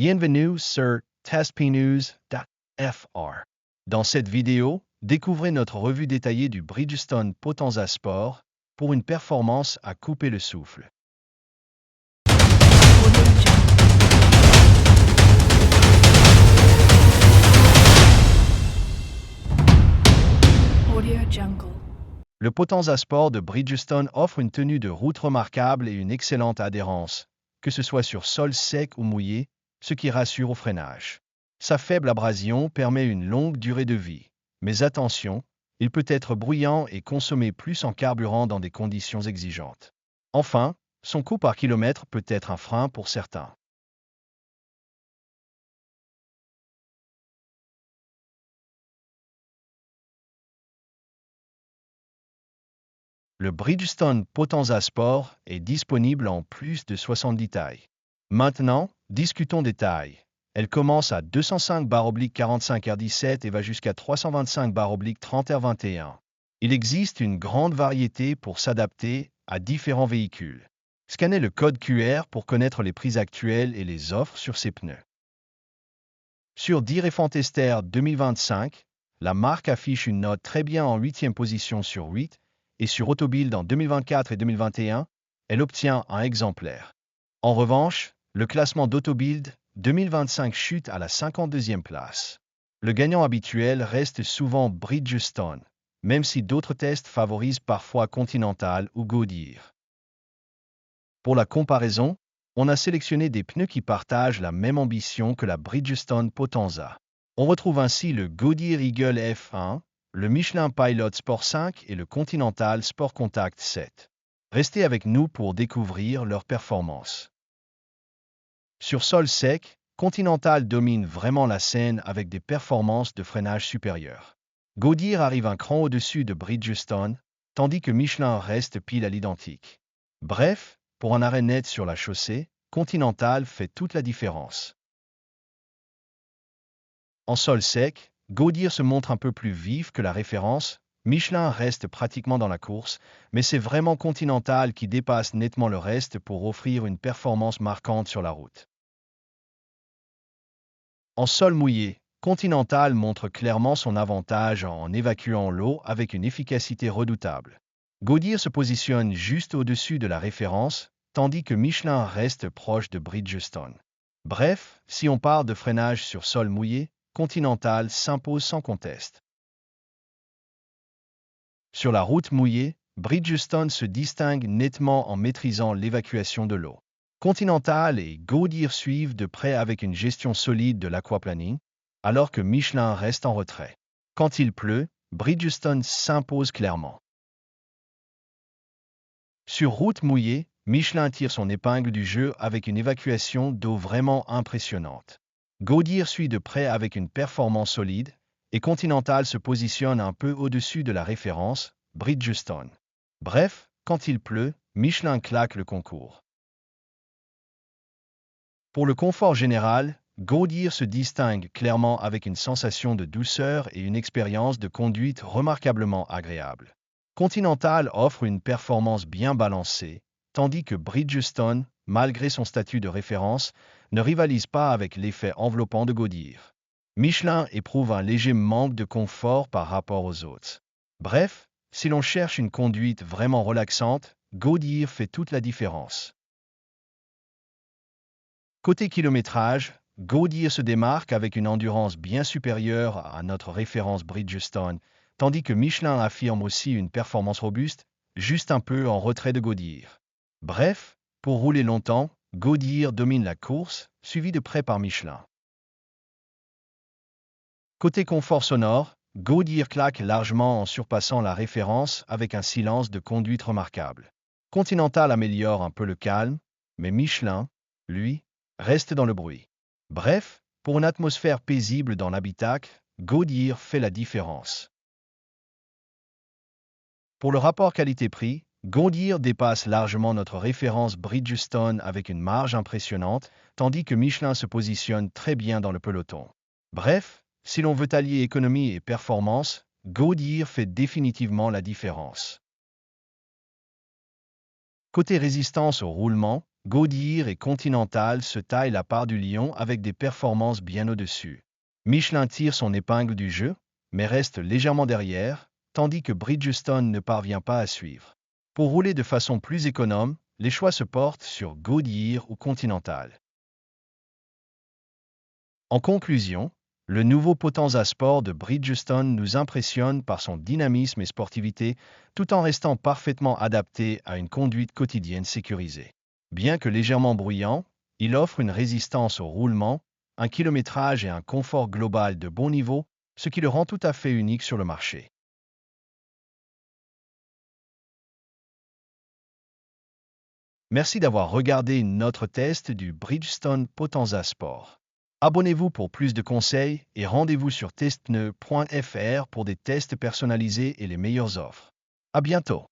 Bienvenue sur testpneus.fr. Dans cette vidéo, découvrez notre revue détaillée du Bridgestone Potenza Sport pour une performance à couper le souffle. Le Potenza Sport de Bridgestone offre une tenue de route remarquable et une excellente adhérence, que ce soit sur sol sec ou mouillé, ce qui rassure au freinage. Sa faible abrasion permet une longue durée de vie. Mais attention, il peut être bruyant et consommer plus en carburant dans des conditions exigeantes. Enfin, son coût par kilomètre peut être un frein pour certains. Le Bridgestone Potenza Sport est disponible en plus de 70 tailles. Maintenant, discutons des tailles. Elle commence à 205/45 R17 et va jusqu'à 325/30 R21. Il existe une grande variété pour s'adapter à différents véhicules. Scannez le code QR pour connaître les prix actuels et les offres sur ces pneus. Sur Direfantester 2025, la marque affiche une note très bien en 8e position sur 8, et sur Autobild en 2024 et 2021, elle obtient un exemplaire. En revanche, le classement d'Autobild 2025 chute à la 52e place. Le gagnant habituel reste souvent Bridgestone, même si d'autres tests favorisent parfois Continental ou Goodyear. Pour la comparaison, on a sélectionné des pneus qui partagent la même ambition que la Bridgestone Potenza. On retrouve ainsi le Goodyear Eagle F1, le Michelin Pilot Sport 5 et le Continental Sport Contact 7. Restez avec nous pour découvrir leurs performances. Sur sol sec, Continental domine vraiment la scène avec des performances de freinage supérieures. Goodyear arrive un cran au-dessus de Bridgestone, tandis que Michelin reste pile à l'identique. Bref, pour un arrêt net sur la chaussée, Continental fait toute la différence. En sol sec, Goodyear se montre un peu plus vif que la référence, Michelin reste pratiquement dans la course, mais c'est vraiment Continental qui dépasse nettement le reste pour offrir une performance marquante sur la route. En sol mouillé, Continental montre clairement son avantage en évacuant l'eau avec une efficacité redoutable. Goodyear se positionne juste au-dessus de la référence, tandis que Michelin reste proche de Bridgestone. Bref, si on parle de freinage sur sol mouillé, Continental s'impose sans conteste. Sur la route mouillée, Bridgestone se distingue nettement en maîtrisant l'évacuation de l'eau. Continental et Goodyear suivent de près avec une gestion solide de l'aquaplaning, alors que Michelin reste en retrait. Quand il pleut, Bridgestone s'impose clairement. Sur route mouillée, Michelin tire son épingle du jeu avec une évacuation d'eau vraiment impressionnante. Goodyear suit de près avec une performance solide, et Continental se positionne un peu au-dessus de la référence, Bridgestone. Bref, quand il pleut, Michelin claque le concours. Pour le confort général, Goodyear se distingue clairement avec une sensation de douceur et une expérience de conduite remarquablement agréable. Continental offre une performance bien balancée, tandis que Bridgestone, malgré son statut de référence, ne rivalise pas avec l'effet enveloppant de Goodyear. Michelin éprouve un léger manque de confort par rapport aux autres. Bref, si l'on cherche une conduite vraiment relaxante, Goodyear fait toute la différence. Côté kilométrage, Goodyear se démarque avec une endurance bien supérieure à notre référence Bridgestone, tandis que Michelin affirme aussi une performance robuste, juste un peu en retrait de Goodyear. Bref, pour rouler longtemps, Goodyear domine la course, suivi de près par Michelin. Côté confort sonore, Goodyear claque largement en surpassant la référence avec un silence de conduite remarquable. Continental améliore un peu le calme, mais Michelin, lui, reste dans le bruit. Bref, pour une atmosphère paisible dans l'habitacle, Goodyear fait la différence. Pour le rapport qualité-prix, Goodyear dépasse largement notre référence Bridgestone avec une marge impressionnante, tandis que Michelin se positionne très bien dans le peloton. Bref, si l'on veut allier économie et performance, Goodyear fait définitivement la différence. Côté résistance au roulement, Goodyear et Continental se taillent la part du lion avec des performances bien au-dessus. Michelin tire son épingle du jeu, mais reste légèrement derrière, tandis que Bridgestone ne parvient pas à suivre. Pour rouler de façon plus économe, les choix se portent sur Goodyear ou Continental. En conclusion, le nouveau Potenza Sport de Bridgestone nous impressionne par son dynamisme et sportivité, tout en restant parfaitement adapté à une conduite quotidienne sécurisée. Bien que légèrement bruyant, il offre une résistance au roulement, un kilométrage et un confort global de bon niveau, ce qui le rend tout à fait unique sur le marché. Merci d'avoir regardé notre test du Bridgestone Potenza Sport. Abonnez-vous pour plus de conseils et rendez-vous sur testpneu.fr pour des tests personnalisés et les meilleures offres. À bientôt!